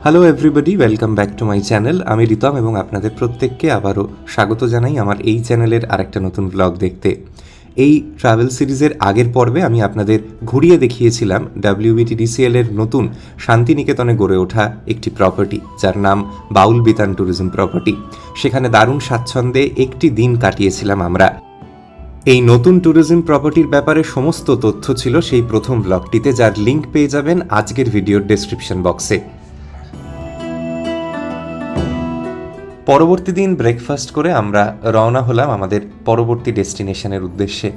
Hello everybody, welcome back to my channel. আমি রিতম এবং আপনাদের প্রত্যেককে আবারও স্বাগত জানাই আমার এই চ্যানেলের আরেকটা নতুন ব্লগ দেখতে। এই ট্রাভেল সিরিজের আগের পর্বে আমি আপনাদের ঘুরিয়ে দেখিয়েছিলাম WBTDCL এর নতুন শান্তিনিকেতনে গড়ে ওঠা একটি প্রপার্টি, যার নাম বাউল বিতান ট্যুরিজম প্রপার্টি। সেখানে দারুণ স্বাচ্ছন্দ্যে একটি দিন কাটিয়েছিলাম আমরা। এই নতুন ট্যুরিজম প্রপার্টির ব্যাপারে সমস্ত তথ্য ছিল সেই প্রথম ব্লগটিতে, যার লিঙ্ক পেয়ে যাবেন আজকের ভিডিওর ডেসক্রিপশন বক্সে। পরবর্তী দিন ব্রেকফাস্ট করে আমরা রওনা হলাম আমাদের পরবর্তী ডেস্টিনেশনের উদ্দেশ্যে।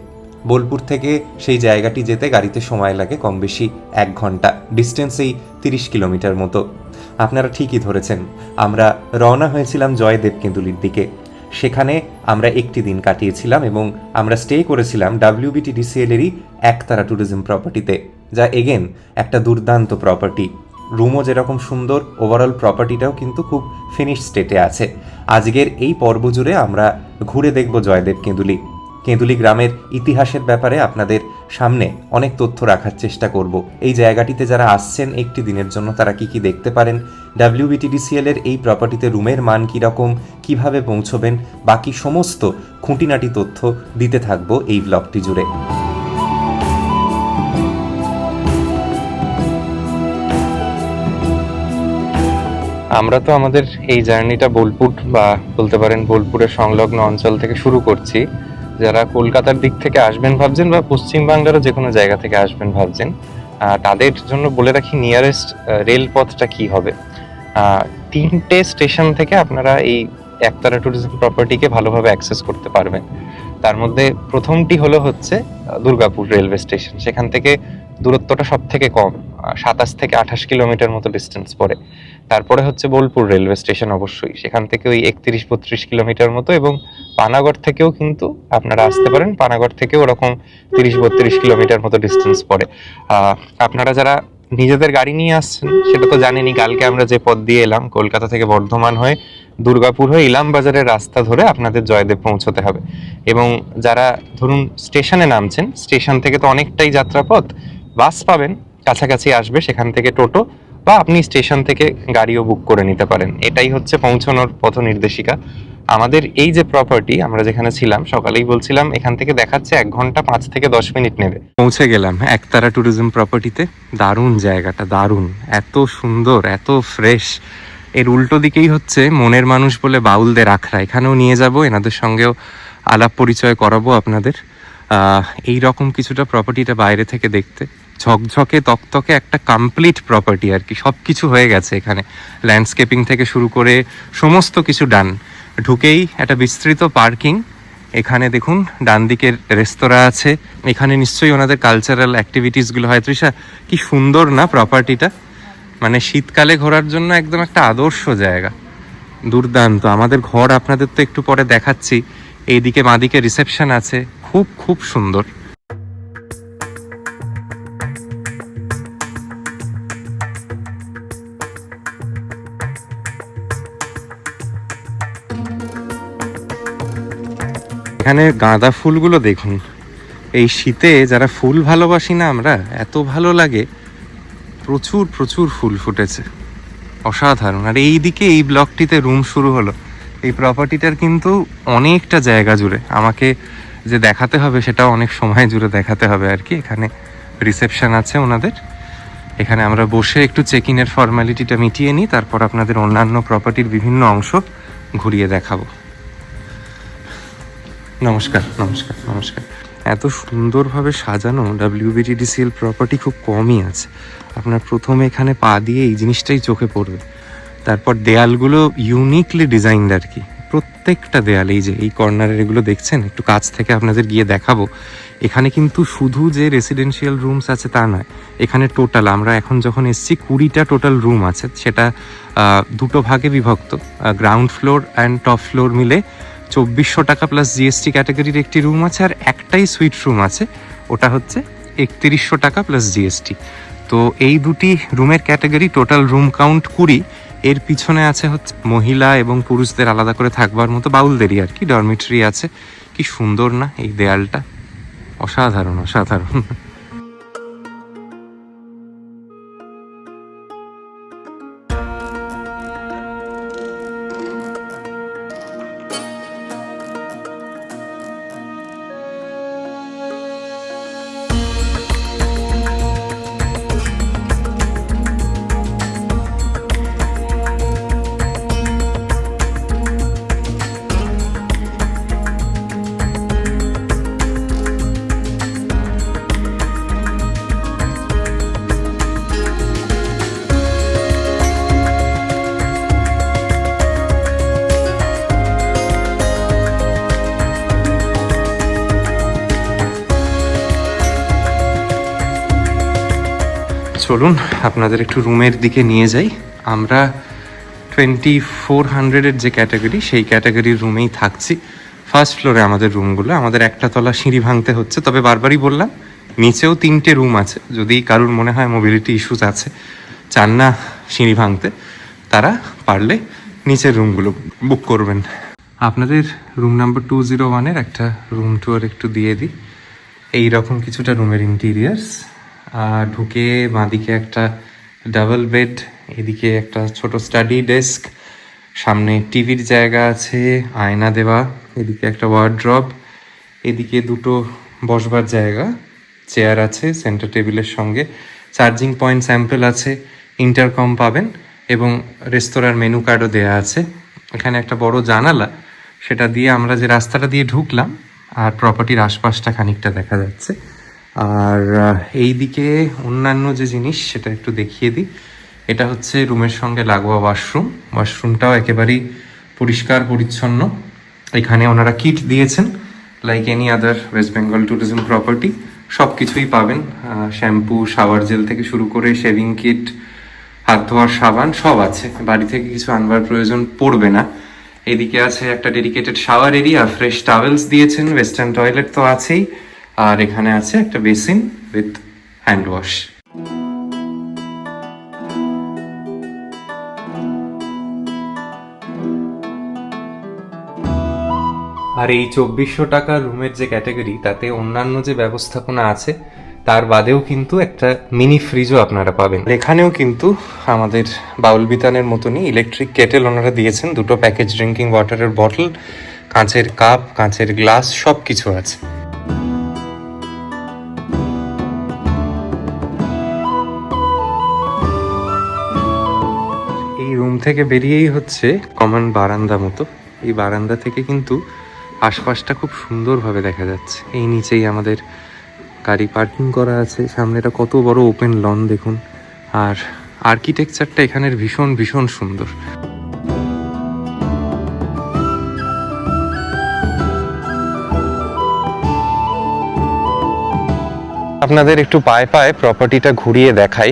বোলপুর থেকে সেই জায়গাটি যেতে গাড়িতে সময় লাগে কম বেশি 1 ঘন্টা, ডিস্টেন্স এই 30 কিলোমিটার মতো। আপনারা ঠিকই ধরেছেন, আমরা রওনা হয়েছিলাম জয়দেব কেঁদুলির দিকে। সেখানে আমরা একটি দিন কাটিয়েছিলাম এবং আমরা স্টে করেছিলাম WBTDCL-এরই একতারা ট্যুরিজম প্রপার্টিতে, যা এগেন একটা দুর্দান্ত প্রপার্টি। রুমও যেরকম সুন্দর, ওভারঅল প্রপার্টিটাও কিন্তু খুব ফিনিশ স্টেটে আছে। আজকের এই পর্ব জুড়ে আমরা ঘুরে দেখব জয়দেব কেঁদুলি। কেঁদুলি গ্রামের ইতিহাসের ব্যাপারে আপনাদের সামনে অনেক তথ্য রাখার চেষ্টা করব। এই জায়গাটিতে যারা আসছেন একটি দিনের জন্য তারা কি কি দেখতে পারেন, WBTDCL-এর এই প্রপার্টিতে রুমের মান কীরকম, কিভাবে পৌঁছবেন, বাকি সমস্ত খুঁটিনাটি তথ্য দিতে থাকবো এই ব্লগটি জুড়ে। আমরা তো আমাদের এই জার্নিটা বোলপুর বা বলতে পারেন বোলপুরের সংলগ্ন অঞ্চল থেকে শুরু করছি। যারা কলকাতার দিক থেকে আসবেন ভাবছেন বা পশ্চিমবাংলারও যে কোনো জায়গা থেকে আসবেন ভাবছেন, তাদের জন্য বলে রাখি নিয়ারেস্ট রেলপথটা কি হবে। 3টে স্টেশন থেকে আপনারা এই একতারা ট্যুরিজম প্রপার্টিকে ভালোভাবে অ্যাক্সেস করতে পারবেন। তার মধ্যে প্রথমটি হচ্ছে দুর্গাপুর রেলওয়ে স্টেশন। সেখান থেকে দূরত্বটা সব থেকে কম, 27 থেকে 28 কিলোমিটার মতো ডিস্টেন্স পড়ে। তারপরে হচ্ছে বোলপুর রেলওয়ে স্টেশন, অবশ্যই সেখান থেকে ওই 31-32 কিলোমিটার মতো, এবং পানাগড় থেকেও কিন্তু আপনারা আসতে পারেন। পানাগড় থেকেও ওরকম 30-32 কিলোমিটার মতো ডিস্টেন্স পড়ে। আপনারা যারা নিজেদের গাড়ি নিয়ে আসছেন সেটা তো জানেনই, কালকে আমরা যে পথ দিয়ে এলাম কলকাতা থেকে বর্ধমান হয়ে দুর্গাপুর হয়ে ইলাম বাজারের রাস্তা ধরে আপনাদের জয়দেব পৌঁছতে হবে। এবং যারা ধরুন স্টেশনে নামছেন, স্টেশন থেকে তো অনেকটাই যাত্রাপথ, বাস পাবেন কাছাকাছি আসবে, সেখান থেকে টোটো বা আপনি স্টেশন থেকে গাড়িও বুক করে নিতে পারেন। এটাই হচ্ছে পৌঁছানোর পথ নির্দেশিকা। আমাদের এই যে প্রপার্টি, আমরা যেখানে ছিলাম সকালেই বলছিলাম, এখান থেকে দেখাচ্ছে 1 ঘন্টা 5 থেকে 10 মিনিট নেবে। পৌঁছে গেলাম একতারা ট্যুরিজম প্রপার্টিতে। দারুণ জায়গাটা, দারুণ, এত সুন্দর, এত ফ্রেশ। এর উল্টো দিকেই হচ্ছে মনের মানুষ বলে বাউলদের আখড়া। এখানেও নিয়ে যাব, এনাদের সঙ্গেও আলাপ পরিচয় করাবো আপনাদের। এই রকম কিছুটা প্রপার্টিটা বাইরে থেকে দেখতে ঝকঝকে তকতকে একটা কমপ্লিট প্রপার্টি আর কি। সব কিছু হয়ে গেছে এখানে, ল্যান্ডস্কেপিং থেকে শুরু করে সমস্ত কিছু ডান। ঢুকেই একটা বিস্তৃত পার্কিং, এখানে দেখুন ডান দিকের রেস্তোরাঁ আছে। এখানে নিশ্চয়ই ওনাদের কালচারাল অ্যাক্টিভিটিসগুলো হয়। তৃষা, কি সুন্দর না প্রপার্টিটা, মানে শীতকালে ঘোরার জন্য একদম একটা আদর্শ জায়গা, দুর্দান্ত। আমাদের ঘর আপনাদের তো একটু পরে দেখাচ্ছি। এইদিকে বাঁদিকে রিসেপশন আছে, খুব খুব সুন্দর। এখানে গাঁদা ফুলগুলো দেখুন, এই শীতে যারা ফুল ভালোবাসি না আমরা, এত ভালো লাগে। প্রচুর প্রচুর ফুল ফুটেছে, অসাধারণ। আর এই দিকে এই ব্লকটিতে রুম শুরু হলো। এই প্রপার্টিটার কিন্তু অনেকটা জায়গা জুড়ে আমাকে যে দেখাতে হবে সেটাও অনেক সময় জুড়ে দেখাতে হবে আর কি। এখানে রিসেপশন আছে ওনাদের, এখানে আমরা বসে একটু চেক ইনের ফর্মালিটিটা মিটিয়ে নিই, তারপর আপনাদের অন্যান্য প্রপার্টির বিভিন্ন অংশ ঘুরিয়ে দেখাবো। নমস্কার নমস্কার নমস্কার। এত সুন্দরভাবে সাজানো WBTDCL প্রপার্টি খুব কমই আছে। আপনার প্রথমে এখানে পা দিয়ে এই জিনিসটাই চোখে পড়বে। তারপর দেয়ালগুলো ইউনিকলি ডিজাইনড আর কি, প্রত্যেকটা দেয়াল। এই যে এই কর্নারের এগুলো দেখছেন, একটু কাছ থেকে আপনাদের গিয়ে দেখাবো। এখানে কিন্তু শুধু যে রেসিডেন্সিয়াল রুমস আছে তা নয়, এখানে টোটাল আমরা এখন যখন এসছি 20টা টোটাল রুম আছে। সেটা 2টো ভাগে বিভক্ত, ground floor and top floor মিলে 2400 টাকা প্লাস GST ক্যাটাগরির একটি রুম আছে। আর একটাই সুইট রুম আছে, ওটা হচ্ছে 3100 টাকা প্লাস GST। তো এই দুটি রুমের ক্যাটাগরি, টোটাল রুম কাউন্ট 20। এর পিছনে আছে হচ্ছে মহিলা এবং পুরুষদের আলাদা করে থাকবার মতো বাউলদেরই আর কি ডরমিটরি আছে। কি সুন্দর না এই দেয়ালটা, অসাধারণ অসাধারণ। চলুন আপনাদের একটু রুমের দিকে নিয়ে যাই। আমরা 2400-এর যে ক্যাটাগরি, সেই ক্যাটাগরির রুমেই থাকছি। ফার্স্ট ফ্লোরে আমাদের রুমগুলো, আমাদের একটা তলা সিঁড়ি ভাঙতে হচ্ছে, তবে বারবারই বললাম নিচেও 3টে রুম আছে। যদি কারুর মনে হয় মোবিলিটি ইস্যুস আছে, চান না সিঁড়ি ভাঙতে, তারা পারলে নিচের রুমগুলো বুক করবেন। আপনাদের রুম নাম্বার 201-এর একটা রুম ট্যুর একটু দিয়ে দিই। এইরকম কিছুটা রুমের ইন্টিরিয়ার্স। ঢুকে বাঁদিকে একটা ডাবল বেড, এদিকে একটা ছোট স্টাডি ডেস্ক, সামনে টিভির জায়গা আছে, আয়না দেওয়া, এদিকে একটা ওয়ার্ড্রব, এদিকে দুটো বসবার জায়গা, চেয়ার আছে সেন্টার টেবিলের সঙ্গে, চার্জিং পয়েন্ট স্যাম্পল আছে, ইন্টারকম পাবেন এবং রেস্তোরাঁর মেনু কার্ডও দেওয়া আছে। এখানে একটা বড় জানালা, সেটা দিয়ে আমরা যে রাস্তাটা দিয়ে ঢুকলাম আর প্রপার্টির আশপাশটা খানিকটা দেখা যাচ্ছে। আর এই দিকে অন্যান্য যে জিনিস সেটা একটু দেখিয়ে দিই। এটা হচ্ছে রুমের সঙ্গে লাগোয়া ওয়াশরুম। ওয়াশরুমটাও একেবারেই পরিষ্কার পরিচ্ছন্ন। এখানে ওনারা কিট দিয়েছেন, like any other West Bengal tourism property. সব কিছুই পাবেন, শ্যাম্পু, শাওয়ার জেল থেকে শুরু করে শেভিং কিট, হাত ধোয়ার সাবান সব আছে। বাড়ি থেকে কিছু আনবার প্রয়োজন পড়বে না। এদিকে আছে একটা dedicated shower area, fresh towels দিয়েছেন, ওয়েস্টার্ন টয়লেট তো আছেই, আর এখানে আছে একটা বেসিন উইথ হ্যান্ড ওয়াশ। আর এই 2400 টাকা রুমের যে ক্যাটাগরি, তাতে অন্যান্য যে ব্যবস্থাপনা আছে তার বাদেও কিন্তু একটা মিনি ফ্রিজও আপনারা পাবেন। এখানেও কিন্তু আমাদের বাউল বিতানের মতনই ইলেকট্রিক কেটেল ওনারা দিয়েছেন, দুটো প্যাকেজ ড্রিঙ্কিং ওয়াটারের বটল, কাঁচের কাপ, কাঁচের গ্লাস, সব কিছু আছে। এই রুম থেকে বেরিয়েই হচ্ছে কমন বারান্দা মতো। এই বারান্দা থেকে কিন্তু আশপাশটা খুব সুন্দরভাবে দেখা যাচ্ছে। এই নিচেই আমাদের গাড়ি পার্কিং করা আছে, সামনেটা কত বড় ওপেন লন দেখুন। আর আর্কিটেকচারটা এখানের ভীষণ ভীষণ সুন্দর। আপনাদের একটু পায়ে পায়ে প্রপার্টিটা ঘুরিয়ে দেখাই।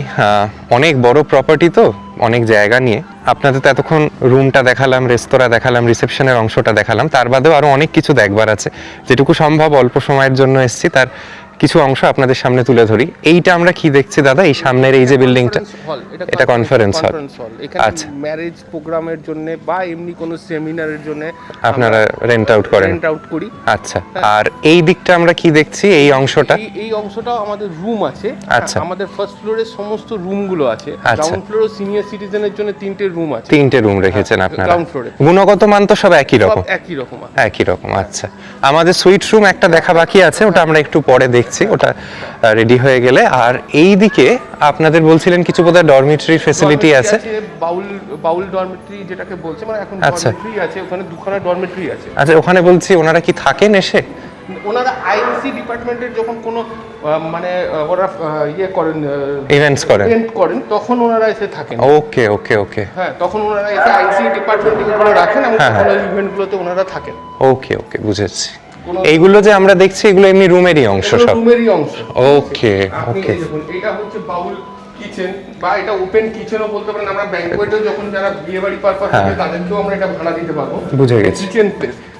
অনেক বড় প্রপার্টি তো, অনেক জায়গা নিয়ে। আপনাদের তো এতক্ষণ রুমটা দেখালাম, রেস্তোরাঁ দেখালাম, রিসেপশনের অংশটা দেখালাম, তার বাদেও আরও অনেক কিছু দেখবার আছে। যেটুকু সম্ভব অল্প সময়ের জন্য এসেছি, তার কিছু অংশ আপনাদের সামনে তুলে ধরি। এইটা আমরা কি দেখছি দাদা, এই সামনের এই যে বিল্ডিংটা, এটা কনফারেন্স হল। আচ্ছা, ম্যারেজ প্রোগ্রামের জন্য বা এমনি কোনো সেমিনারের জন্য আপনারা রেন্ট আউট করি। আচ্ছা, আর এই দিকটা আমরা কি দেখছি, এই অংশটা? এই অংশটাও আমাদের রুম আছে। আচ্ছা, আমাদের ফার্স্ট ফ্লোরে সমস্ত রুমগুলো আছে। গ্রাউন্ড ফ্লোরে সিনিয়র সিটিজেনের জন্য 3টে রুম আছে। 3টে রুম রেখেছেন আপনারা। গ্রাউন্ড ফ্লোরে গুণগত মান তো সব একই রকম? একই রকম। আচ্ছা, আমাদের সুইট রুম একটা দেখা বাকি আছে, ওটা আমরা একটু পরে দেখছি, ওটা রেডি হয়ে গেলে। আর এই দিকে আপনাদের বলছিলেন কিছু বোধহয় ডরমিটরি ফ্যাসিলিটি আছে। বাউল ডরমিটরি যেটাকে বলছে, মানে এখন ডরমিটরি আছে, ওখানে দুখানা ডরমিটরি আছে। আচ্ছা, ওখানে বলছি ওনারা কি থাকেন এসে? ওনারা আইএনসি ডিপার্টমেন্টের যখন কোনো মানে ওরা ইভেন্টস করেন তখন ওনারা এসে থাকেন। ওকে ওকে ওকে, হ্যাঁ, তখন ওনারা এসে আইএনসি ডিপার্টমেন্টে ওখানে রাখেন এবং কোনো ইভেন্টগুলোতে ওনারা থাকেন। ওকে ওকে, বুঝেছি। এইগুলো যে আমরা দেখছি এগুলো এমনি রুমেরই অংশ, সব রুমেরই অংশ। ওকে ওকে। এটা হচ্ছে বাউল কিচেন বা এটা ওপেন কিচেনও বলতে পারেন। আমরা ব্যাংকোয়েটে যখন যারা বিয়ে বাড়ি পারপাস করে তাদেরকেও আমরা এটা ভাড়া দিতে পারবো। বুঝে গেছি,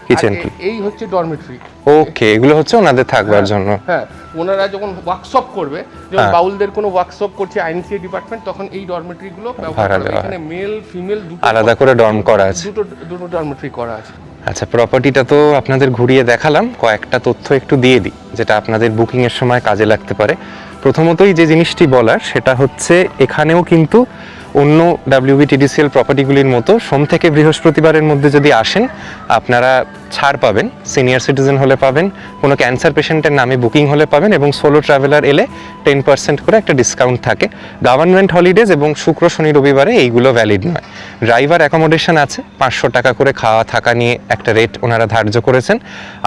কিচেন। এই হচ্ছে ডরমিটরি। ওকে, এগুলো হচ্ছে ওনাদের থাকবার জন্য। হ্যাঁ, ওনারা যখন ওয়ার্কশপ করবে, যখন বাউলদের কোনো ওয়ার্কশপ করছে আইএনসি ডিপার্টমেন্ট, তখন এই ডরমিটরিগুলো ব্যবহার করা হয়। এখানে মেল ফিমেল দুটো আলাদা করে ডর্ম করা আছে, দুটো ডরমিটরি করা আছে। আচ্ছা, প্রপার্টিটা তো আপনাদের ঘুরিয়ে দেখালাম, কয়েকটা তথ্য একটু দিয়ে দিই যেটা আপনাদের বুকিংয়ের সময় কাজে লাগতে পারে। প্রথমতই যে জিনিসটি বলার সেটা হচ্ছে, এখানেও কিন্তু অন্য WBTDCL প্রপার্টিগুলির মতো সোম থেকে বৃহস্পতিবারের মধ্যে যদি আসেন আপনারা ছাড় পাবেন। সিনিয়র সিটিজেন হলে পাবেন, কোনো ক্যান্সার পেশেন্টের নামে বুকিং হলে পাবেন, এবং সোলো ট্রাভেলার এলে 10% করে একটা ডিসকাউন্ট থাকে। গভর্নমেন্ট হলিডেজ এবং শুক্র শনি রবিবারে এইগুলো ভ্যালিড নয়। ড্রাইভার অ্যাকোমোডেশন আছে, 500 টাকা করে খাওয়া থাকা নিয়ে একটা রেট ওনারা ধার্য করেছেন।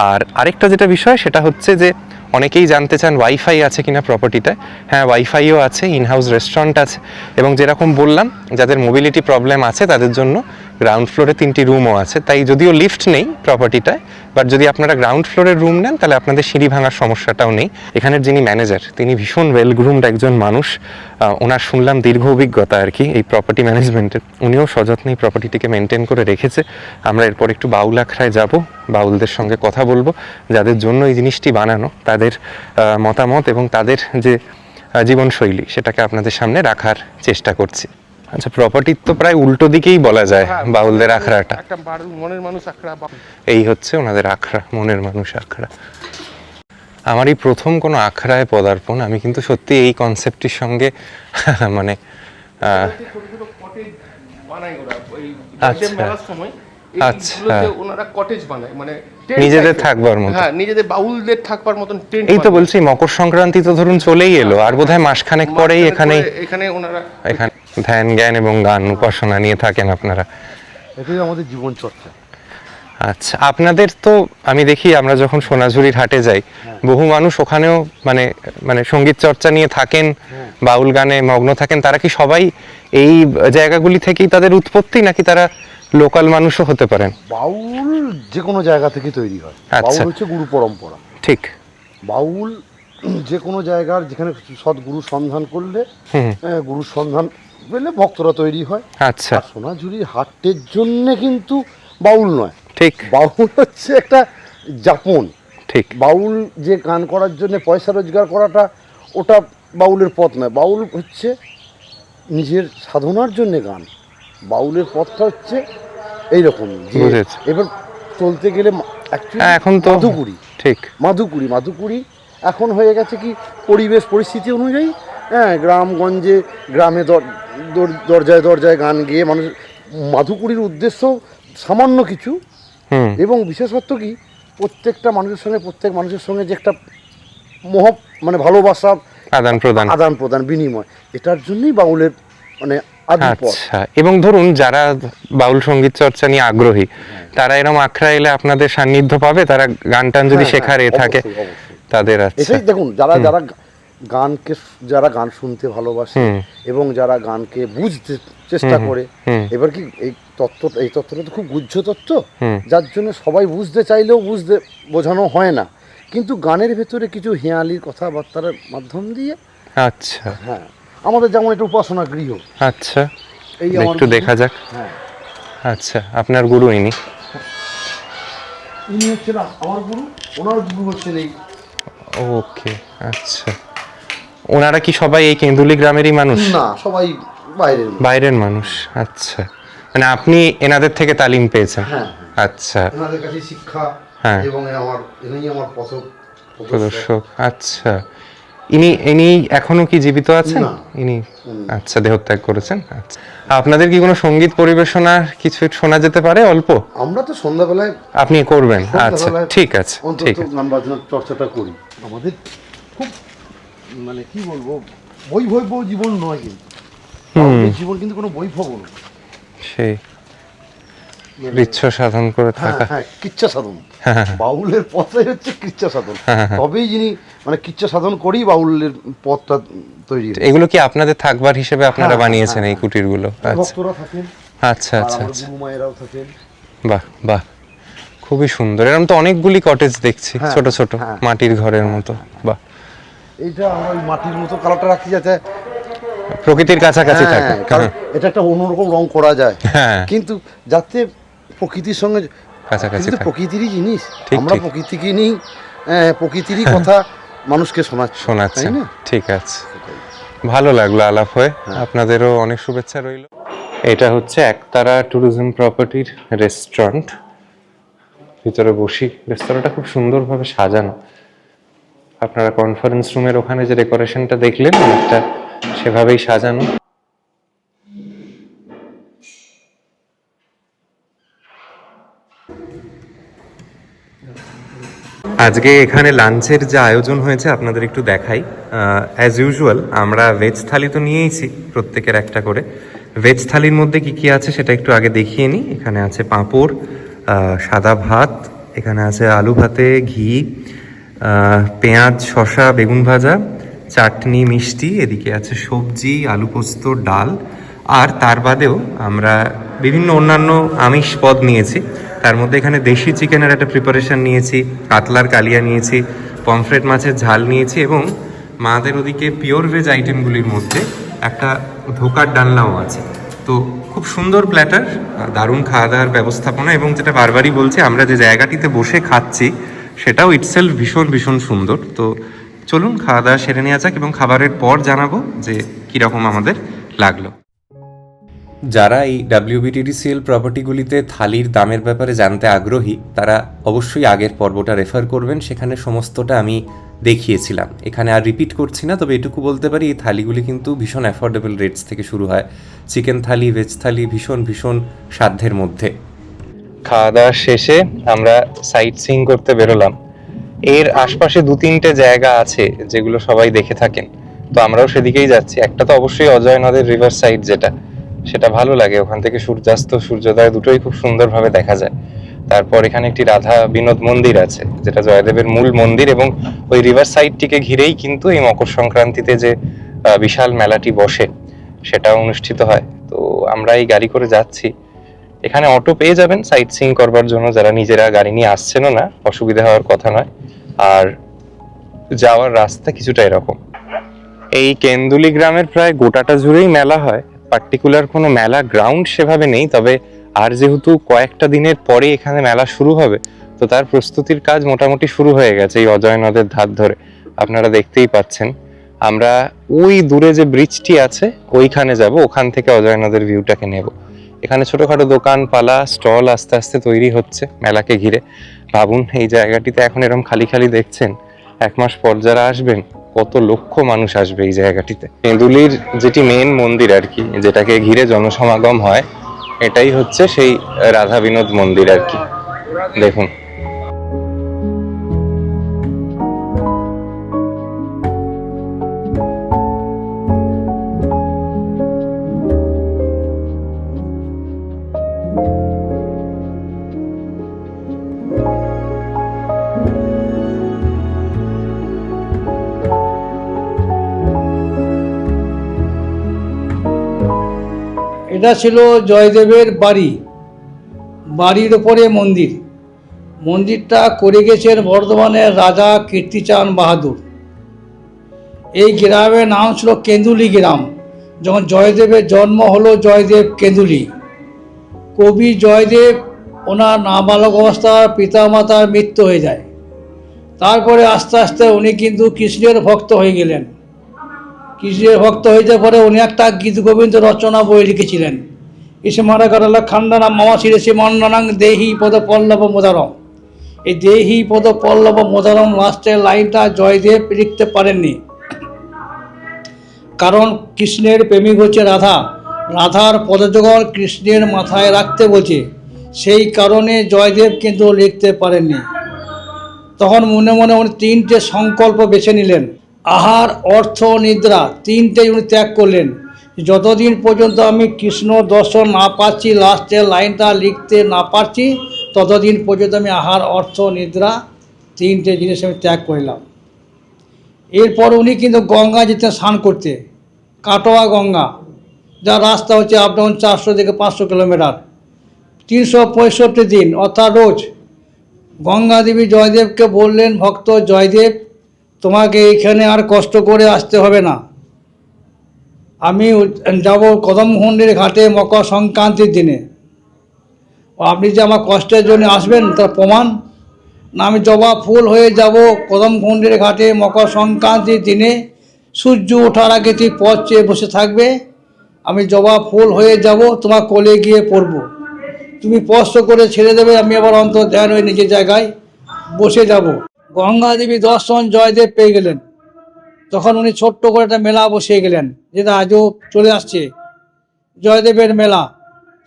আর আরেকটা যেটা বিষয় সেটা হচ্ছে যে, অনেকেই জানতে চান ওয়াইফাই আছে কিনা প্রপার্টিটায়। হ্যাঁ, ওয়াইফাইও আছে, ইনহাউস রেস্টুরেন্ট আছে, এবং যেরকম বললাম যাদের মোবিলিটি প্রবলেম আছে তাদের জন্য গ্রাউন্ড ফ্লোরে 3টি রুমও আছে, তাই যদিও লিফট নেই প্রপার্টিটায়, বাট যদি আপনারা গ্রাউন্ড ফ্লোরের রুম নেন তাহলে আপনাদের সিঁড়ি ভাঙার সমস্যাটাও নেই। এখানের যিনি ম্যানেজার তিনি ভীষণ ওয়েল গ্রুমড একজন মানুষ, ওনার শুনলাম দীর্ঘ অভিজ্ঞতা আর কি এই প্রপার্টি ম্যানেজমেন্টের। উনিও সযত্নে এই প্রপার্টিটিকে মেনটেন করে রেখেছে। আমরা এরপর একটু বাউল আখড়ায় যাব, বাউলদের সঙ্গে কথা বলবো, যাদের জন্য এই জিনিসটি বানানো, তাদের মতামত এবং তাদের যে জীবনশৈলী সেটাকে আপনাদের সামনে রাখার চেষ্টা করছি। আচ্ছা, প্রপার্টির তো প্রায় উল্টো দিকেই বলা যায় বাউলদের আখড়াটা। একটা মনের মানুষ আখড়া। এই হচ্ছে ওনাদের আখড়া, মনের মানুষ আখড়া। আমার এই প্রথম কোনো আখড়ায় পদার্পণ, আমি কিন্তু সত্যি এই কনসেপ্টটির সঙ্গে মানে নিজেদের থাকবার মতো, নিজেদের বাউলদের থাকবার মতন টেন্ট। এই তো বলছি মকর সংক্রান্তি তো ধরুন চলেই এলো, আর বোধহয় মাসখানেক পরেই এখানে ওনারা ধ্যান জ্ঞান এবং গান উপাসনা নিয়ে থাকেন আপনারা। এটাই আমাদের জীবন চর্চা। আচ্ছা, আপনাদের তো আমি দেখি আমরা যখন সোনাঝুরির হাটে যাই বহু মানুষ ওখানেও মানে মানে সঙ্গীত চর্চা নিয়ে থাকেন, বাউল গানে মগ্ন থাকেন। তারা কি সবাই এই জায়গাগুলি থেকেই তাদের উৎপত্তি, নাকি তারা লোকাল মানুষও হতে পারেন? বাউল যে কোনো জায়গা থেকে তৈরি হয়। বাউল হচ্ছে গুরু পরম্পরা। ঠিক, বাউল যে কোনো জায়গার যেখানে সৎগুরু সন্ধান করলে, গুরুর সন্ধান পেলে ভক্তরা তৈরি হয়। আচ্ছা, সোনাঝুরির হাটের জন্য কিন্তু বাউল নয়। ঠিক, বাউল হচ্ছে একটা যাপন। ঠিক, বাউল যে গান করার জন্য পয়সা রোজগার করাটা ওটা বাউলের পথ নয়। বাউল হচ্ছে নিজের সাধনার জন্য গান। বাউলের পথটা হচ্ছে এইরকম। এবার চলতে গেলে এখন তো মাধুকুরি, ঠিক মাধুকুরি এখন হয়ে গেছে কি পরিবেশ পরিস্থিতি অনুযায়ী, গ্রামগঞ্জে গ্রামে দরজায় দরজায় গান গেয়ে মানুষ। মাধুকুরির উদ্দেশ্য সামান্য কিছু, এবং বিশেষত কি প্রত্যেকটা মানুষের সঙ্গে যে একটা মানে ভালোবাসা, আদান প্রদান বিনিময়, এটার জন্যই বাউলের মানে আচ্ছা। এবং ধরুন যারা বাউল সঙ্গীত চর্চা নিয়ে আগ্রহী তারা এরকম আখড়া এলে আপনাদের সান্নিধ্য পাবে, তারা গান টান যদি শেখার থাকে তাদের। এটাই দেখুন, যারা গান শুনতে ভালোবাসে এবং যারা গানকে বুঝতে চেষ্টা করে। এবার কি এই তত্ত্বটা তো খুব গুহ্য তত্ত্ব, যার জন্য সবাই বুঝতে চাইলেও বোঝানো হয় না, কিন্তু গানের ভেতরে কিছু হেঁয়ালির কথাবার্তার মাধ্যম দিয়ে। আচ্ছা, হ্যাঁ, আমাদের যেমন একটা উপাসনা গৃহ। আচ্ছা, এই একটু দেখা যাক। হ্যাঁ, আচ্ছা, আপনার গুরু ইনি হচ্ছেন আমার গুরু, ওনার গুরু হচ্ছেন এই। ওকে, আচ্ছা। ওনারা কি সবাই এই কেন্দুলি গ্রামেরই মানুষ? না, সবাই বাইরের মানুষ। আচ্ছা, মানে আপনি এনাদের থেকে তালিম পেয়েছেন? হ্যাঁ, আচ্ছা, এনাদের কাছে শিক্ষা এবং আমার প্রদর্শক। আচ্ছা, ইনি এখনো কি জীবিত আছেন? ইনি আচ্ছা, দেহত্যাগ করেছেন। আচ্ছা, আপনাদের কি কোনো সঙ্গীত পরিবেশনা কিছু শোনা যেতে পারে অল্প? আমরা তো সন্ধ্যাবেলায় আপনি করবেন? আচ্ছা, ঠিক আছে, ঠিক আছে, গান বাজনার চর্চাটা করি। আমাদের খুব মানে কি বলবো, বৈভব জীবন নয়, কিন্তু জীবন কিন্তু কোনো বৈভব নয়, সেই কৃচ্ছা সাধন করে থাকা। হ্যাঁ, কৃচ্ছা সাধন। বাউলের পথটাই হচ্ছে কৃচ্ছা সাধন। তবেই যিনি মানে কৃচ্ছা সাধন করেই বাউলের পথটা তৈরি। এগুলো কি আপনাদের থাকবার হিসেবে আপনারা বানিয়েছেন এই কুটিরগুলো? ভক্তরা থাকেন। আচ্ছা, আচ্ছা, আচ্ছা, মায়েরাও থাকেন। বাহ, বাহ, খুবই সুন্দর। এরকম তো অনেকগুলি কটেজ দেখছি, ছোট ছোট মাটির ঘরের মতো। বাহ, এইটা আমরা ওই মাটির মতো কালারটা রাখি যাতে প্রকৃতির কাছাকাছি থাকে। এটা একটা অন্যরকম রং করা যায়, কিন্তু যাতে প্রকৃতির সঙ্গে কাছাকাছি। প্রকৃতিরই জিনিস, আমরা প্রকৃতিকে নিই, প্রকৃতিরই কথা মানুষকে শোনাচ্ছি। ঠিক আছে, ভালো লাগলো আলাপ হয়ে। আপনাদেরও অনেক শুভেচ্ছা রইল। এটা হচ্ছে একতারা ট্যুরিজম প্রপার্টির রেস্টুরেন্ট। ভিতরে বসি, রেস্তোরাঁটা খুব সুন্দরভাবে সাজানো। আপনারা কনফারেন্স রুমের ওখানে যে ডেকোরেশনটা দেখলেন অনেকটা সেভাবেই সাজানো। আজকে এখানে লাঞ্চের যে আয়োজন হয়েছে আপনাদের একটু দেখাই। অ্যাজ ইউজুয়াল আমরা ভেজ থালি তো নিয়েইছি, প্রত্যেকের একটা করে। ভেজ থালির মধ্যে কি কি আছে সেটা একটু আগে দেখিয়ে নিই। এখানে আছে পাঁপড়, সাদা ভাত, এখানে আছে আলু ভাতে ঘি, পেঁয়াজ, শসা, বেগুন ভাজা, চাটনি, মিষ্টি, এদিকে আছে সবজি, আলু পোস্ত, ডাল, আর তার বাদেও আমরা বিভিন্ন অন্যান্য আমিষ পদ নিয়েছি। তার মধ্যে এখানে দেশি চিকেনের একটা প্রিপারেশন নিয়েছি, কাতলার কালিয়া নিয়েছি, পমফ্রেট মাছের ঝাল নিয়েছি এবং মাদের ওদিকে পিওর ভেজ আইটেমগুলির মধ্যে একটা ধোকার ডালনাও আছে। তো খুব সুন্দর প্ল্যাটার, দারুণ খাওয়া দাওয়ার ব্যবস্থাপনা, এবং যেটা বারবারই বলছি, আমরা যে জায়গাটিতে বসে খাচ্ছি সেটাও ইটসেলফ ভীষণ ভীষণ সুন্দর। তো চলুন খাওয়া দাওয়া সেরে নেওয়া যাক এবং খাবারের পর জানাবো যে কীরকম আমাদের লাগলো। যারা এই WBTDCL প্রপার্টিগুলিতে থালির দামের ব্যাপারে জানতে আগ্রহী তারা অবশ্যই আগের পর্বটা রেফার করবেন, সেখানে সমস্তটা আমি দেখিয়েছিলাম। এখানে আর রিপিট করছি না, তবে এটুকু বলতে পারি এই থালিগুলি কিন্তু ভীষণ অ্যাফোর্ডেবল রেটস থেকে শুরু হয়। চিকেন থালি, ভেজ থালি ভীষণ ভীষণ সাধ্যের মধ্যে। খাওয়া দাওয়া শেষে আমরা সাইট সিইং করতে বেরোলাম। এর আশপাশে 2-3টে জায়গা আছে যেগুলো সবাই দেখে থাকেন, তো আমরাও সেদিকেই যাচ্ছি। একটা তো অবশ্যই অজয় নদের রিভার সাইড, সেটা ভালো লাগে, ওখান থেকে সূর্যাস্ত সূর্যোদয় দুটোই খুব সুন্দরভাবে দেখা যায়। তারপর এখানে একটি রাধা বিনোদ মন্দির আছে, যেটা জয়দেবের মূল মন্দির, এবং ওই রিভার সাইডটিকে ঘিরেই কিন্তু এই মকর সংক্রান্তিতে যে বিশাল মেলাটি বসে সেটা অনুষ্ঠিত হয়। তো আমরা এই গাড়ি করে যাচ্ছি। এখানে অটো পেয়ে যাবেন সাইট সিইং করবার জন্য, যারা নিজেরা গাড়ি নিয়ে আসছেনও না, অসুবিধা হওয়ার কথা নয়। আর যাওয়ার রাস্তা কিছুটা এরকম। এই কেন্দুলি গ্রামের প্রায় গোটাটা জুড়েই মেলা হয়, পার্টিকুলার কোনো মেলা গ্রাউন্ড সেভাবে নেই, তবে আর যেহেতু কয়েকটা দিনের পরে এখানে মেলা শুরু হবে, তো তার প্রস্তুতির কাজ মোটামুটি শুরু হয়ে গেছে এই অজয় নদের ধার ধরে। আপনারা দেখতেই পাচ্ছেন। আমরা ওই দূরে যে ব্রিজটি আছে ওইখানে যাব, ওখান থেকে অজয় নদের ভিউটাকে নেব। এখানে ছোটোখাটো দোকান পালা স্টল আস্তে আস্তে তৈরি হচ্ছে মেলাকে ঘিরে। ভাবুন এই জায়গাটিতে এখন এরকম খালি খালি দেখছেন, 1 মাস পর যারা আসবেন কত লক্ষ মানুষ আসবে এই জায়গাটিতে। কেঁদুলির যেটি মেন মন্দির আর কি, যেটাকে ঘিরে জনসমাগম হয়, এটাই হচ্ছে সেই রাধা বিনোদ মন্দির আর কি। দেখুন এটা ছিল জয়দেবের বাড়ি, বাড়ির ওপরে মন্দির। মন্দিরটা করে গেছেন বর্ধমানের রাজা কীর্তিচাঁদ বাহাদুর। এই গ্রামের নাম ছিল কেন্দুলি গ্রাম। যখন জয়দেবের জন্ম হলো জয়দেব কেন্দুলি। কবি জয়দেব ওনার নাবালক অবস্থায় পিতামাতার মৃত্যু হয়ে যায়। তারপরে আস্তে আস্তে উনি কিন্তু কৃষ্ণের ভক্ত হয়ে গেলেন। কৃষ্ণের ভক্ত হয়ে যাওয়ার পরে উনি একটা গীত গোবিন্দ রচনা বই লিখেছিলেন, ইসে মারা গড়াল খান্ডানা মামা শিরেছি মন্ডনাং দেহি পদ পল্লব মোদারম। এই দেহি পদ পল্লব মোদারম লাস্টের লাইনটা জয়দেব লিখতে পারেননি, কারণ কৃষ্ণের প্রেমিক হচ্ছে রাধা, রাধার পদযুগল কৃষ্ণের মাথায় রাখতে বলছে, সেই কারণে জয়দেব কিন্তু লিখতে পারেননি। তখন মনে মনে উনি 3টে সংকল্প বেছে নিলেন। আহার, অর্থ, নিদ্রা, 3টেই উনি ত্যাগ করলেন। যতদিন পর্যন্ত আমি কৃষ্ণ দর্শন না পাচ্ছি, লাস্টের লাইনটা লিখতে না পারছি, ততদিন পর্যন্ত আমি আহার, অর্থ, নিদ্রা 3টে জিনিস আমি ত্যাগ করলাম। এরপর উনি কিন্তু গঙ্গা যেতেন স্নান করতে, কাটোয়া গঙ্গা, যার রাস্তা হচ্ছে আপ ডাউন 400 থেকে 500 কিলোমিটার, 365 দিন অর্থাৎ রোজ। গঙ্গা দেবী জয়দেবকে বললেন, ভক্ত জয়দেব, তোমাকে এইখানে আর কষ্ট করে আসতে হবে না, আমি যাব কদমকুণ্ডের ঘাটে মকর সংক্রান্তির দিনে। আপনি যে আমার কষ্টের জন্য আসবেন তার প্রমাণ না, আমি জবা ফুল হয়ে যাব কদমকুণ্ডের ঘাটে মকর সংক্রান্তির দিনে। সূর্য ওঠার আগে তুই পথ চেয়ে বসে থাকবে, আমি জবা ফুল হয়ে যাব, তোমার কোলে গিয়ে পড়ব, তুমি স্পর্শ করে ছেড়ে দেবে, আমি আবার অন্তর ধ্যান হয়ে নিজের জায়গায় বসে যাব। গঙ্গা দেবী দর্শন জয়দেব পেয়ে গেলেন। তখন উনি ছোট্ট করে একটা মেলা বসিয়ে গেলেন, যেটা আজও চলে আসছে, জয়দেবের মেলা।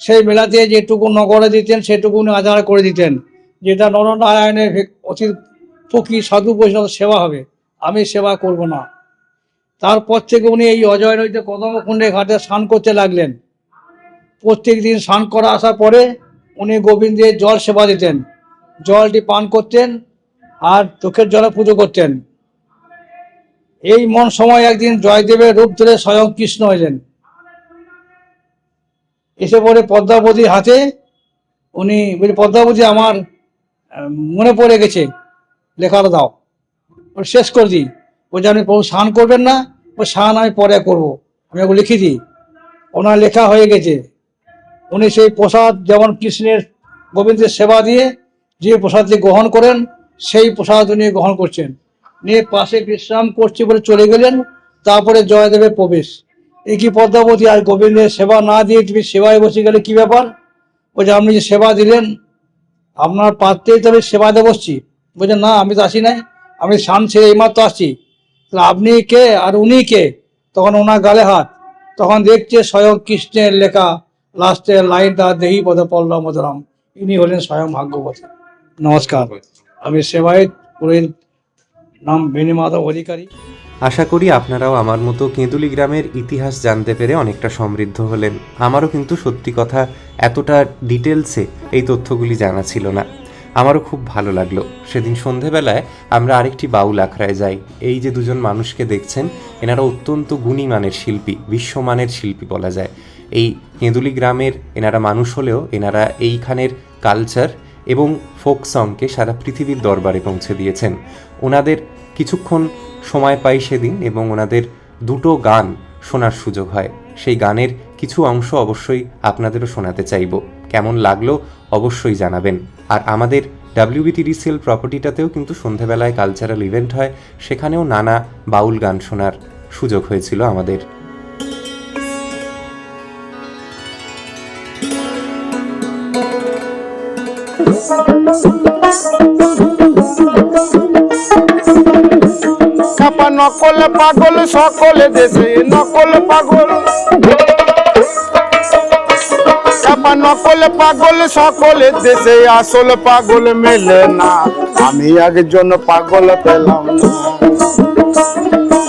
সেই মেলাতে যেটুকু নগরে দিতেন সেটুকু উনি আদায় করে দিতেন, যেটা নরনারায়ণের অতি ফকির সাধু বৈষ্ণব সেবা হবে, আমি সেবা করব না। তারপর থেকে উনি এই অজয় নদীতে কদমকুণ্ডে ঘাটে স্নান করতে লাগলেন। প্রত্যেক দিন স্নান করা আসার পরে উনি গোবিন্দের জল সেবা দিতেন, জলটি পান করতেন আর চোখের জলে পুজো করতেন। এই মন সময় একদিন জয়দেবের রূপ ধরে স্বয়ং কৃষ্ণ হইলেন। এসে পড়ে পদ্মাবতীর হাতে, উনি বলছে পদ্মাবতী আমার মনে পড়ে গেছে, লেখাটা দাও, ওর শেষ করে দিই। বলছে আপনি প্রভু স্নান করবেন না? ও স্নান আমি পরে করবো, আমি ওকে লিখে দিই। ওনার লেখা হয়ে গেছে। উনি সেই প্রসাদ যেমন কৃষ্ণের গোবিন্দের সেবা দিয়ে যে প্রসাদটি গ্রহণ করেন, সেই প্রসাদ উনি গ্রহণ করছেন, নিয়ে পাশে বিশ্রাম করছে বলে চলে গেলেন। তারপরে জয়দেবের প্রবেশ। এ কি পদ্মাবতী, আর গোবিন্দের সেবা না দিয়ে তুমি সেবায় বসে গেলে কি ব্যাপার? বলছে আপনি যে সেবা দিলেন, আপনার পাত্রেই তো আমি সেবা দিয়ে বসছি। বলছে না, আমি তো আসি নাই, আমি স্নান ছেড়ে এইমাত্র আসছি। তাহলে আপনি কে আর উনি কে? তখন ওনার গালে হাত, তখন দেখছে স্বয়ং কৃষ্ণের লেখা লাস্টের লাইনটা, দেহি পদ পল্লব মধুরাম, ইনি হলেন স্বয়ং ভাগ্যবতী। নমস্কার, আমি সেবায়ত পুরীর নাম বেণীমাধব অধিকারী। আশা করি আপনারাও আমার মতো কেঁদুলি গ্রামের ইতিহাস জানতে পেরে অনেকটা সমৃদ্ধ হলেন। আমারও কিন্তু সত্যি কথা এতটা ডিটেলসে এই তথ্যগুলি জানা ছিল না। আমারও খুব ভালো লাগলো। সেদিন সন্ধেবেলায় আমরা আরেকটি বাউল আখড়ায় যাই। এই যে দুজন মানুষকে দেখছেন, এনারা অত্যন্ত গুণীমানের শিল্পী, বিশ্বমানের শিল্পী বলা যায়। এই কেঁদুলি গ্রামের এনারা মানুষ হলেও এনারা এইখানের কালচার এবং ফোক সংকে সারা পৃথিবীর দরবারে পৌঁছে দিয়েছেন। ওনাদের কিছুক্ষণ সময় পাই সেদিন, এবং ওনাদের দুটো গান শোনার সুযোগ হয়। সেই গানের কিছু অংশ অবশ্যই আপনাদেরও শোনাতে চাইব। কেমন লাগলো অবশ্যই জানাবেন। আর আমাদের WBT রিসেল প্রপার্টিটাতেও কিন্তু সন্ধেবেলায় কালচারাল ইভেন্ট হয়, সেখানেও নানা বাউল গান শোনার সুযোগ হয়েছিল আমাদের। কাপা নকল পাগল সকল দেশে নকল পাগল, কাপা নকল পাগল সকল দেশে আসল পাগল মেলে না, আমি একজন পাগল পেলাম না,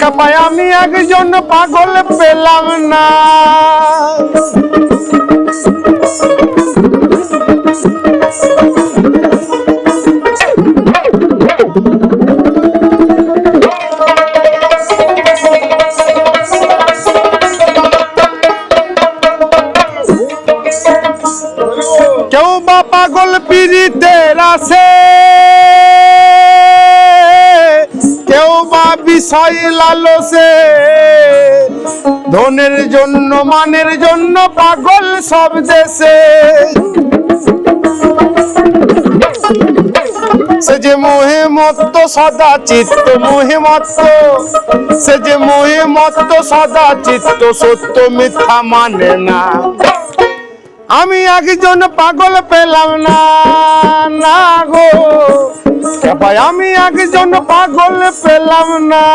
কাপায় আমি একজন পাগল পেলাম না। কেউ বা পাগল পীড়িতের আসে, কেউ বা বিষয় লালসে, ধনের জন্য মানের জন্য পাগল সব দেশে। সে যে মোহে মত্ত সদা চিত্ত মোহে মত্ত, সে যে মোহে মত্ত সদা চিত্ত, সত্য মিথ্যা মানে না, আমি একজন পাগল পেলাম না, না গো ভাই, আমি একজন পাগল পেলাম না।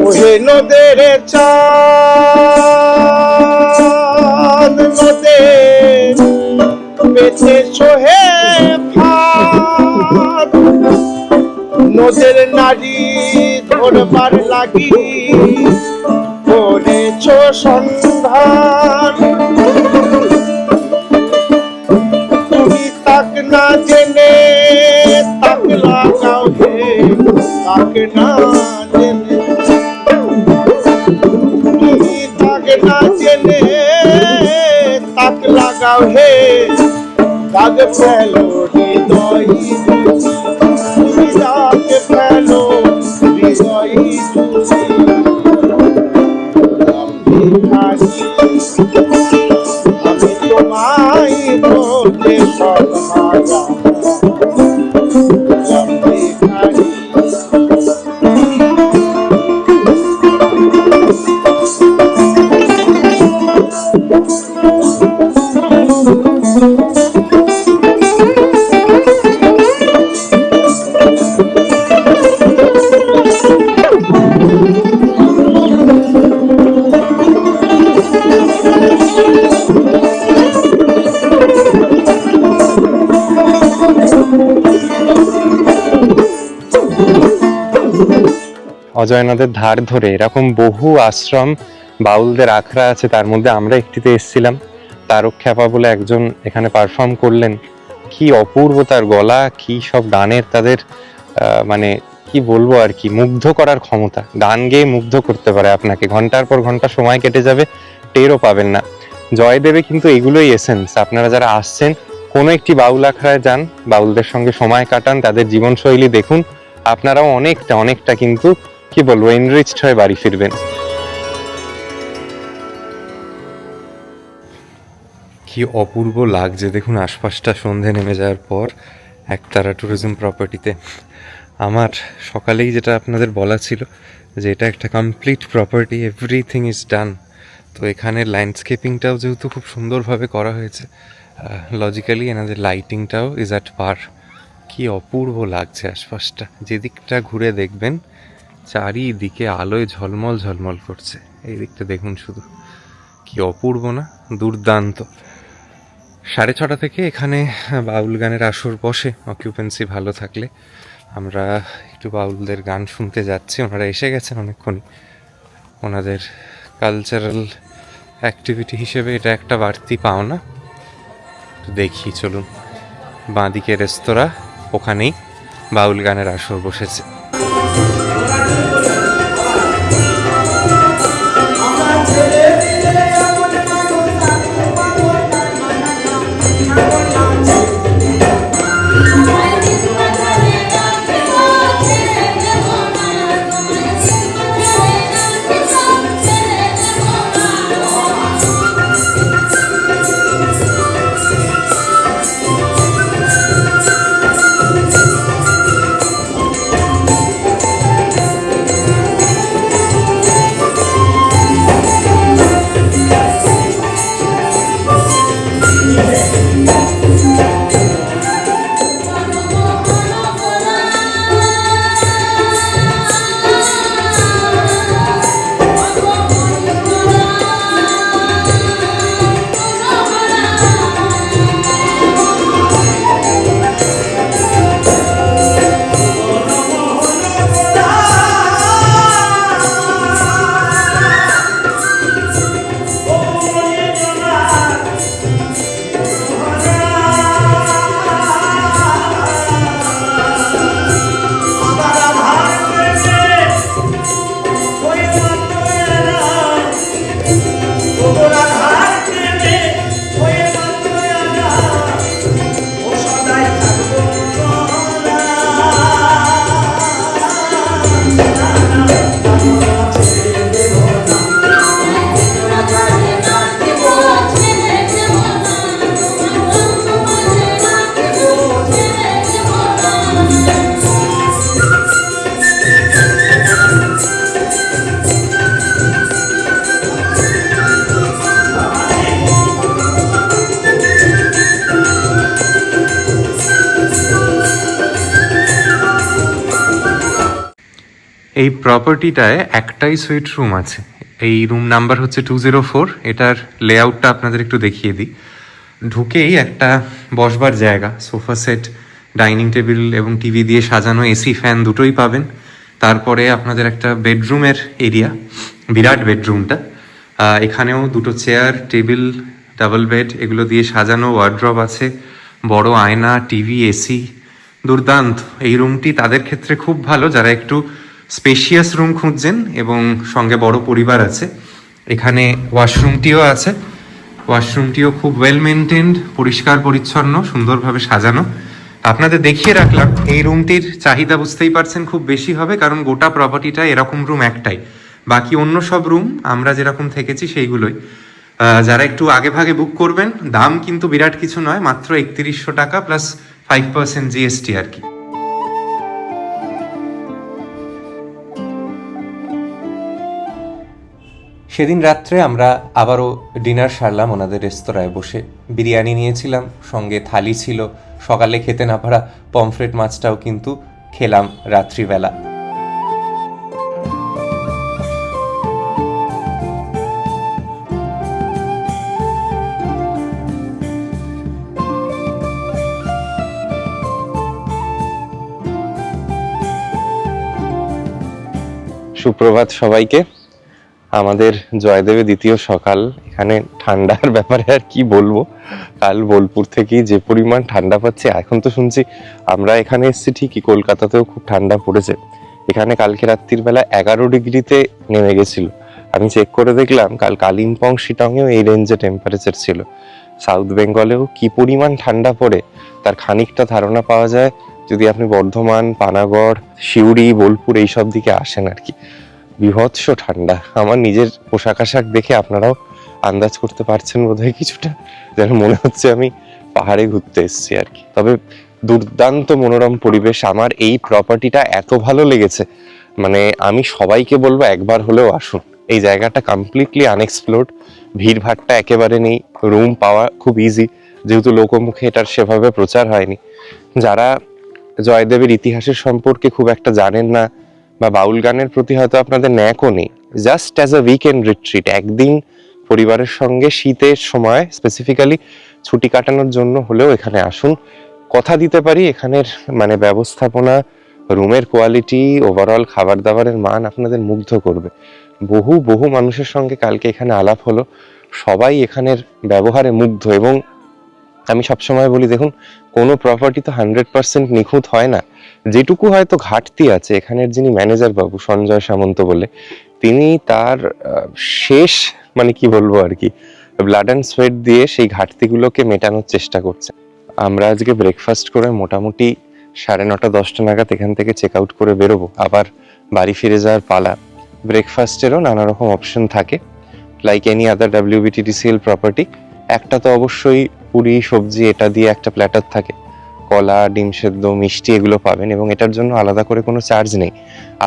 ওহে নদের চাঁদ নদে বেঁচে সোহে ফাঁদ, নদের নারী ধরবার লাগি করেছ সন্ধান, তুমি তাক না জেনে তাক লাগাও হে, তাক না জেনে তুমি তাক না জেনে তাক লাগাও হে, দাগ ফেলো হৃদয়, তুমি দাগ ফেলো হৃদয়, আমি তোমায় বলতে সব মায়া, অজয় নদের ধার ধরে এরকম বহু আশ্রম বাউলদের আখড়া আছে, তার মধ্যে আমরা একটিতে এসেছিলাম। তারক খ্যাপা বলে একজন এখানে পারফর্ম করলেন। কি অপূর্ব তার গলা, কি সব গানের তাদের মানে কি বলবো আর কি, মুগ্ধ করার ক্ষমতা, গান গেয়ে মুগ্ধ করতে পারে আপনাকে, ঘন্টার পর ঘন্টা সময় কেটে যাবে, টেরও পাবেন না। জয়দেবে কিন্তু এগুলোই এসেন্স। আপনারা যারা আসছেন কোনো একটি বাউল আখড়ায় যান, বাউলদের সঙ্গে সময় কাটান, তাদের জীবনশৈলী দেখুন, আপনারাও অনেকটা কিন্তু কি বলবো এনরিচড হয়ে বাড়ি ফিরবেন। কি অপূর্ব লাগছে দেখুন আশপাশটা সন্ধে নেমে যাওয়ার পর একতারা ট্যুরিজম প্রপার্টিতে। আমার সকালেই যেটা আপনাদের বলা ছিল যে এটা একটা complete property, everything is done. তো এখানের ল্যান্ডস্কেপিংটাও যেহেতু খুব সুন্দরভাবে করা হয়েছে, লজিক্যালি এনাদের লাইটিংটাও ইজ অ্যাট পার। কি অপূর্ব লাগছে আশপাশটা, যেদিকটা ঘুরে দেখবেন চারিদিকে আলোয় ঝলমল করছে। এই দিকটা দেখুন শুধু, কি অপূর্ব না, দুর্দান্ত। 6:30 থেকে এখানে বাউল গানের আসর বসে, অকিউপেন্সি ভালো থাকলে। আমরা একটু বাউলদের গান শুনতে যাচ্ছি, ওনারা এসে গেছেন অনেকক্ষণই। ওনাদের কালচারাল অ্যাক্টিভিটি হিসেবে এটা একটা বাড়তি পাওনা। তো দেখি চলুন, বাঁদিকে রেস্তোরাঁ, ওখানেই বাউল গানের আসর বসেছে। এই প্রপার্টিটায় একটাই সুইট রুম আছে, এই রুম নাম্বার হচ্ছে 204। এটার লেআউটটা আপনাদের একটু দেখিয়ে দিই। ঢুকেই একটা বসবার জায়গা, সোফা সেট, ডাইনিং টেবিল এবং টিভি দিয়ে সাজানো, এসি ফ্যান দুটোই পাবেন। তারপরে আপনাদের একটা বেডরুমের এরিয়া, বিরাট বেডরুমটা। এখানেও দুটো চেয়ার, টেবিল, ডাবল বেড এগুলো দিয়ে সাজানো, ওয়ার্ড্রব আছে, বড় আয়না, টিভি, এসি, দুর্দান্ত। এই রুমটি তাদের ক্ষেত্রে খুব ভালো যারা একটু স্পেশিয়াস রুম খুঁজছেন এবং সঙ্গে বড় পরিবার আছে। এখানে ওয়াশরুমটিও আছে, ওয়াশরুমটিও খুব ওয়েল মেনটেন্ড, পরিষ্কার পরিচ্ছন্ন, সুন্দরভাবে সাজানো। আপনাদের দেখিয়ে রাখলাম। এই রুমটির চাহিদা বুঝতেই পারছেন খুব বেশি হবে, কারণ গোটা প্রপার্টিটা এরকম রুম একটাই। বাকি অন্য সব রুম আমরা যেরকম থেকেছি সেইগুলোই। যারা একটু আগে ভাগে বুক করবেন, দাম কিন্তু বিরাট কিছু নয়, মাত্র 3100 টাকা প্লাস 5% জিএসটি আর কি। সেদিন রাত্রে আমরা আবারও ডিনার সারলাম ওনাদের রেস্তোরাঁয় বসে। বিরিয়ানি নিয়েছিলাম, সঙ্গে থালি ছিল, সকালে খেতে না পারা পমফ্রেট মাছটাও কিন্তু খেলাম রাত্রিবেলা। সুপ্রভাত সবাইকে। আমাদের জয়দেবে দ্বিতীয় সকাল। এখানে ঠান্ডার ব্যাপারে আর কি বলবো, কাল বোলপুর থেকেই যে পরিমাণ ঠান্ডা পাচ্ছি। এখন তো শুনছি আমরা এখানে এসেছি ঠিকই, কলকাতাতেও খুব ঠান্ডা পড়েছে, এখানে কালকে রাত্রির বেলা 11 ডিগ্রিতে নেমে গেছিল। আমি চেক করে দেখলাম কাল কালিম্পং শিটংয়েও এই রেঞ্জে টেম্পারেচার ছিল। সাউথ বেঙ্গলেও কি পরিমাণ ঠান্ডা পড়ে তার খানিকটা ধারণা পাওয়া যায় যদি আপনি বর্ধমান, পানাগড়, সিউড়ি, বোলপুর এইসব দিকে আসেন আর কি। বীভৎস ঠান্ডা। আমার নিজের পোশাক আশাক দেখে আপনারাও আন্দাজ করতে পারছেন বোধহয় কিছুটা, যেন মনে হচ্ছে আমি পাহাড়ে ঘুরতে এসেছি আর কি। তবে দুর্দান্ত মনোরম পরিবেশ। আমার এই প্রপার্টিটা এত ভালো লেগেছে, মানে আমি সবাইকে বলবো একবার হলেও আসুন। এই জায়গাটা কমপ্লিটলি আনএক্সপ্লোর্ড, ভিড়ভাট্টা একেবারে নেই, রুম পাওয়া খুব ইজি যেহেতু লোকমুখে এটার সেভাবে প্রচার হয়নি। যারা জয়দেবের ইতিহাসের সম্পর্কে খুব একটা জানেন না বা বাউল গানের প্রতি হয়তো আপনাদের ন্যাকও নেই, just as a weekend retreat একদিন পরিবারের সঙ্গে শীতের সময় স্পেসিফিক্যালি ছুটি কাটানোর জন্য হলেও এখানে আসুন। কথা দিতে পারি এখানের মানে ব্যবস্থাপনা, রুমের কোয়ালিটি, ওভারঅল খাবার দাবারের মান আপনাদের মুগ্ধ করবে। বহু বহু মানুষের সঙ্গে কালকে এখানে আলাপ হলো, সবাই এখানের ব্যবহারে মুগ্ধ। এবং আমি সবসময় বলি দেখুন, কোনো প্রপার্টি তো 100% নিখুঁত হয় না। যেটুকু হয়তো ঘাটতি আছে, এখানের যিনি ম্যানেজার বাবু সঞ্জয় সামন্ত বলে, তিনি তার শেষ মানে কি বলবো আর কি ব্লাড অ্যান্ড সোয়েট দিয়ে সেই ঘাটতিগুলোকে মেটানোর চেষ্টা করছে। আমরা আজকে ব্রেকফাস্ট করে মোটামুটি 9:30-10টা নাগাদ এখান থেকে চেক আউট করে বেরোবো, আবার বাড়ি ফিরে যাওয়ার পালা। ব্রেকফাস্টেরও নানা রকম অপশন থাকে, like any other WBTDCL property. একটা তো অবশ্যই পুরি সবজি এটা দিয়ে একটা প্ল্যাটার থাকে, কলা, ডিম সেদ্ধ, মিষ্টি এগুলো পাবেন, এবং এটার জন্য আলাদা করে কোনো চার্জ নেই।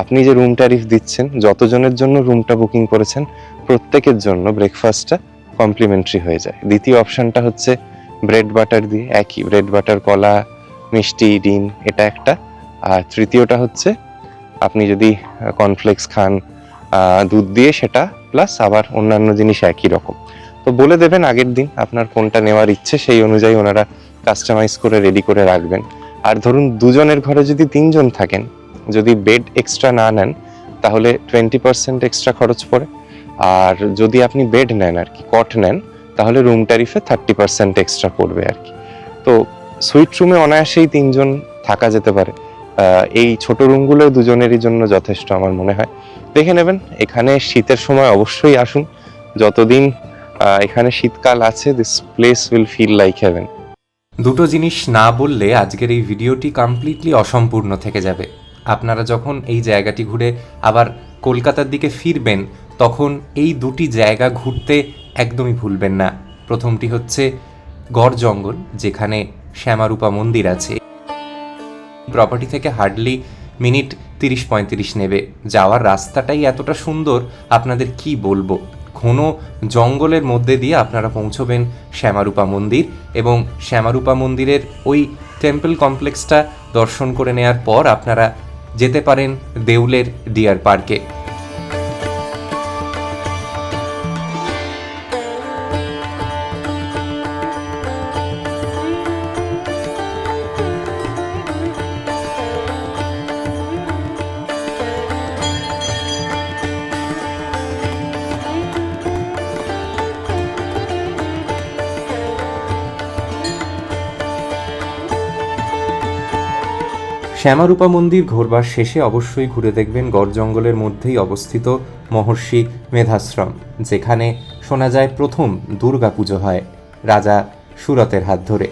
আপনি যে রুম ট্যারিফ দিচ্ছেন, যতজনের জন্য রুমটা বুকিং করেছেন প্রত্যেকের জন্য ব্রেকফাস্টটা কমপ্লিমেন্টারি হয়ে যায়। দ্বিতীয় অপশনটা হচ্ছে ব্রেড বাটার দিয়ে, একই ব্রেড বাটার, কলা, মিষ্টি, ডিম, এটা একটা। আর তৃতীয়টা হচ্ছে আপনি যদি কর্নফ্লেক্স খান দুধ দিয়ে, সেটা প্লাস আবার অন্যান্য জিনিস একই রকম। তো বলে দেবেন আগের দিন আপনার কোনটা নেওয়ার ইচ্ছে, সেই অনুযায়ী ওনারা কাস্টমাইজ করে রেডি করে রাখবেন। আর ধরুন দুজনের ঘরে যদি 3জন থাকেন, যদি বেড এক্সট্রা না নেন তাহলে 20% এক্সট্রা খরচ পড়ে। আর যদি আপনি বেড নেন আর কি, কট নেন, তাহলে রুম ট্যারিফে 30% এক্সট্রা পড়বে আর কি। তো সুইট রুমে অনায়াসেই 3জন থাকা যেতে পারে। এই ছোট রুমগুলো দুজনেরই জন্য যথেষ্ট আমার মনে হয়। দেখে নেবেন। এখানে শীতের সময় অবশ্যই আসুন, যতদিন এখানে শীতকাল আছে, this place will feel like heaven. দুটো জিনিস না বললে আজকের এই ভিডিওটি কমপ্লিটলি অসম্পূর্ণ থেকে যাবে। আপনারা যখন এই জায়গাটি ঘুরে আবার কলকাতার দিকে ফিরবেন, তখন এই দুটি জায়গা ঘুরতে একদমই ভুলবেন না। প্রথমটি হচ্ছে গড় জঙ্গল, যেখানে শ্যামারূপা মন্দির আছে। প্রপার্টি থেকে হার্ডলি মিনিট 30-35 নেবে। যাওয়ার রাস্তাটাই এতটা সুন্দর আপনাদের কি বলবো। ঘন জঙ্গলের মধ্যে দিয়ে আপনারা পৌঁছবেন শ্যামারূপা মন্দির, এবং শ্যামারূপা মন্দিরের ওই টেম্পল কমপ্লেক্সটা দর্শন করে নেওয়ার পর আপনারা যেতে পারেন দেউলের ডিয়ার পার্কে। শ্যামারূপা মন্দির ঘোরবার শেষে অবশ্যই ঘুরে দেখবেন গড় জঙ্গলের মধ্যেই অবস্থিত মহর্ষি মেধাশ্রম, যেখানে শোনা যায় প্রথম দুর্গা পুজো হয় রাজা সুরতের হাত ধরে।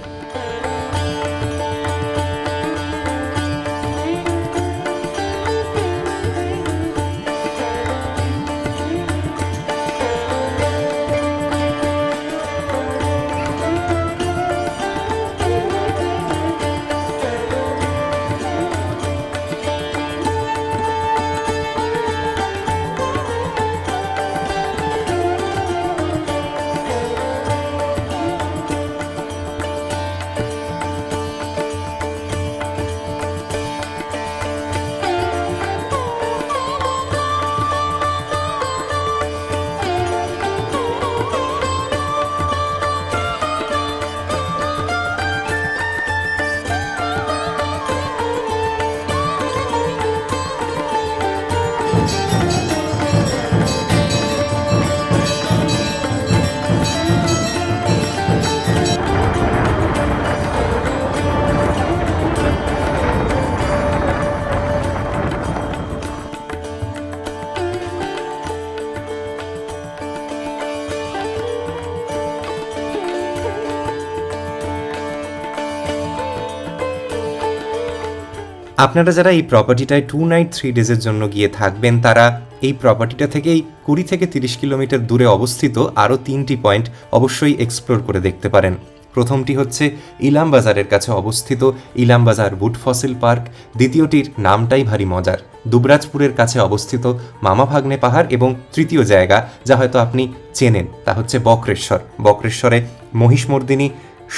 আপনারা যারা এই প্রপার্টিটায় 2 নাইট 3 ডেজের জন্য গিয়ে থাকবেন তারা এই প্রপার্টিটা থেকেই 20 থেকে 30 কিলোমিটার দূরে অবস্থিত আরও 3টি পয়েন্ট অবশ্যই এক্সপ্লোর করে দেখতে পারেন। প্রথমটি হচ্ছে ইলাম বাজারের কাছে অবস্থিত ইলাম বাজার বুট ফসিল পার্ক। দ্বিতীয়টির নামটাই ভারী মজার, দুবরাজপুরের কাছে অবস্থিত মামা ভাগ্নে পাহাড়। এবং তৃতীয় জায়গা যা হয়তো আপনি চেনেন তা হচ্ছে বক্রেশ্বর। বক্রেশ্বরে মহিষমর্দিনী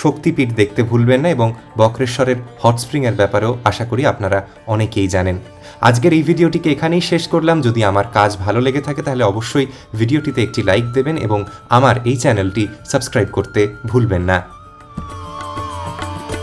শক্তিপীঠ দেখতে ভুলবেন না এবং বক্রেশ্বরের হট স্প্রিংয়ের ব্যাপারেও আশা করি আপনারা অনেকেই জানেন। আজকের এই ভিডিওটিকে এখানেই শেষ করলাম। যদি আমার কাজ ভালো লেগে থাকে তাহলে অবশ্যই ভিডিওটিতে একটি লাইক দেবেন এবং আমার এই চ্যানেলটি সাবস্ক্রাইব করতে ভুলবেন না।